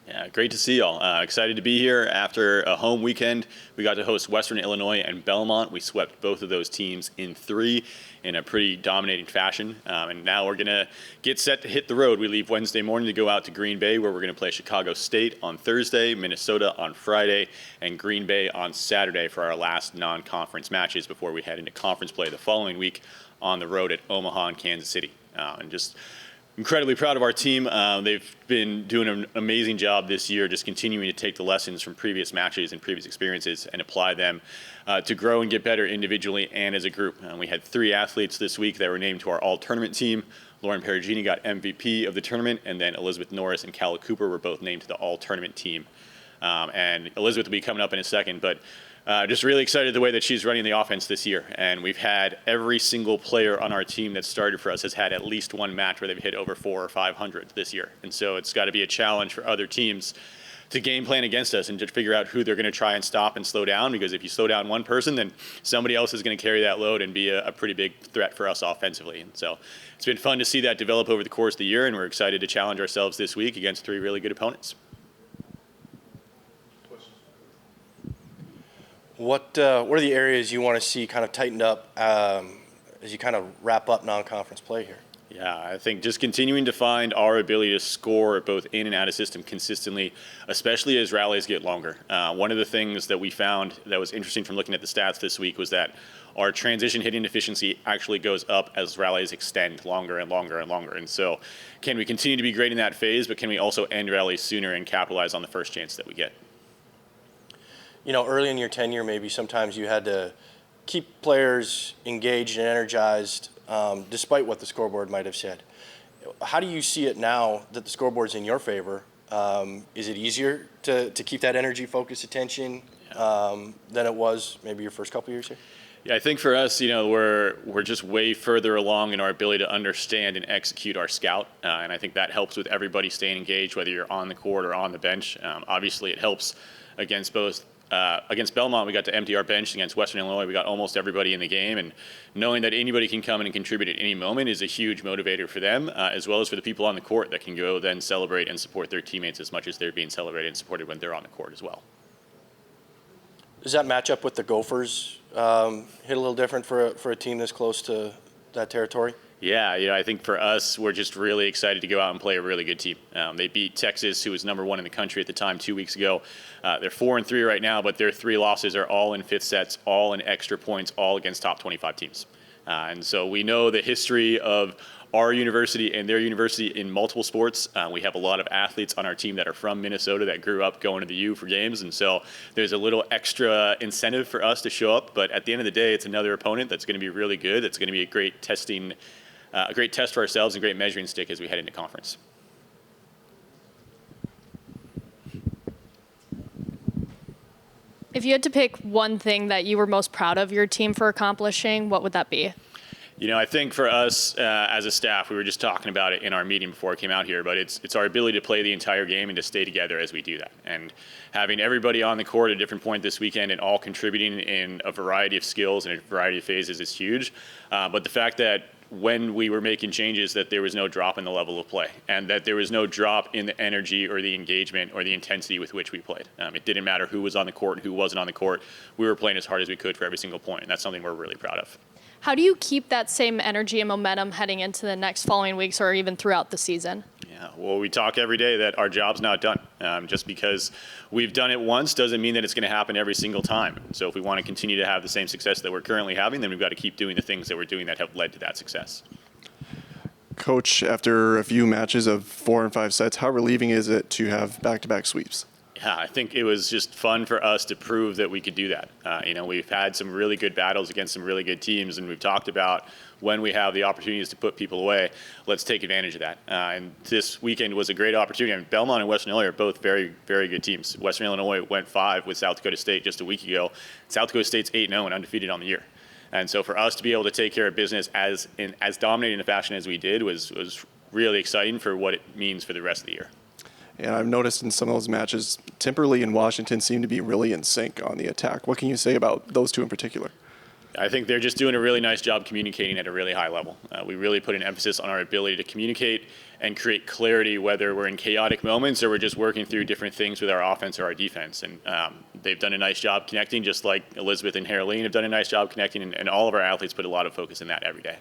Yeah, great to see y'all. Excited to be here after a home weekend. We got to host Western Illinois and Belmont. We swept both of those teams in 3 in a pretty dominating fashion. And now we're going to get set to hit the road. We leave Wednesday morning to go out to Green Bay, where we're going to play Chicago State on Thursday, Minnesota on Friday, and Green Bay on Saturday for our last non-conference matches before we head into conference play the following week on the road at Omaha and Kansas City. And just incredibly proud of our team. They've been doing an amazing job this year, just continuing to take the lessons from previous matches and previous experiences and apply them to grow and get better individually and as a group. We had 3 athletes this week that were named to our all-tournament team. Lauren Perugini got MVP of the tournament, and then Elizabeth Norris and Calla Cooper were both named to the all-tournament team. And Elizabeth will be coming up in a second, but just really excited the way that she's running the offense this year. And we've had every single player on our team that started for us has had at least one match where they've hit over 400 or 500 this year. And so it's got to be a challenge for other teams to game plan against us and to figure out who they're going to try and stop and slow down, because if you slow down one person, then somebody else is going to carry that load and be a pretty big threat for us offensively. And so it's been fun to see that develop over the course of the year, and we're excited to challenge ourselves this week against 3 really good opponents. What are the areas you want to see kind of tightened up as you kind of wrap up non-conference play here? Yeah, I think just continuing to find our ability to score both in and out of system consistently, especially as rallies get longer. One of the things that we found that was interesting from looking at the stats this week was that our transition hitting efficiency actually goes up as rallies extend longer and longer and longer. And so can we continue to be great in that phase, but can we also end rallies sooner and capitalize on the first chance that we get? You know, early in your tenure, maybe sometimes you had to keep players engaged and energized despite what the scoreboard might have said. How do you see it now that the scoreboard's in your favor? Is it easier to keep that energy, focus, attention than it was maybe your first couple years here? Yeah, I think for us, you know, we're just way further along in our ability to understand and execute our scout, and I think that helps with everybody staying engaged, whether you're on the court or on the bench. Obviously, it helps against both. Against Belmont, we got to empty our bench. Against Western Illinois, we got almost everybody in the game. And knowing that anybody can come in and contribute at any moment is a huge motivator for them, as well as for the people on the court that can go then celebrate and support their teammates as much as they're being celebrated and supported when they're on the court as well. Does that match up with the Gophers hit a little different for a team this close to that territory? Yeah, you know, I think for us, we're just really excited to go out and play a really good team. They beat Texas, who was #1 in the country at the time 2 weeks ago. They're 4-3 right now, but their 3 losses are all in 5th sets, all in extra points, all against top 25 teams. And so we know the history of our university and their university in multiple sports. We have a lot of athletes on our team that are from Minnesota that grew up going to the U for games, and so there's a little extra incentive for us to show up. But at the end of the day, it's another opponent that's going to be really good. It's going to be a great test for ourselves and great measuring stick as we head into conference. If you had to pick one thing that you were most proud of your team for accomplishing, what would that be? You know, I think for us as a staff, we were just talking about it in our meeting before I came out here, but it's our ability to play the entire game and to stay together as we do that. And having everybody on the court at a different point this weekend and all contributing in a variety of skills and a variety of phases is huge. But the fact that when we were making changes, that there was no drop in the level of play and that there was no drop in the energy or the engagement or the intensity with which we played. It didn't matter who was on the court and who wasn't on the court. We were playing as hard as we could for every single point, and that's something we're really proud of. How do you keep that same energy and momentum heading into the next following weeks or even throughout the season? Yeah, well, we talk every day that our job's not done. Just because we've done it once doesn't mean that it's going to happen every single time. So if we want to continue to have the same success that we're currently having, then we've got to keep doing the things that we're doing that have led to that success. Coach, after a few matches of 4 and 5 sets, how relieving is it to have back-to-back sweeps? Yeah, I think it was just fun for us to prove that we could do that. You know, we've had some really good battles against some really good teams, and we've talked about when we have the opportunities to put people away, let's take advantage of that. And this weekend was a great opportunity. I mean, Belmont and Western Illinois are both very, very good teams. Western Illinois went 5 with South Dakota State just a week ago. South Dakota State's 8-0 and undefeated on the year. And so for us to be able to take care of business as dominating a fashion as we did was really exciting for what it means for the rest of the year. And I've noticed in some of those matches, Timperley and Washington seem to be really in sync on the attack. What can you say about those two in particular? I think they're just doing a really nice job communicating at a really high level. We really put an emphasis on our ability to communicate and create clarity, whether we're in chaotic moments or we're just working through different things with our offense or our defense. And they've done a nice job connecting, just like Elizabeth and Haroline have done a nice job connecting, and all of our athletes put a lot of focus in that every day.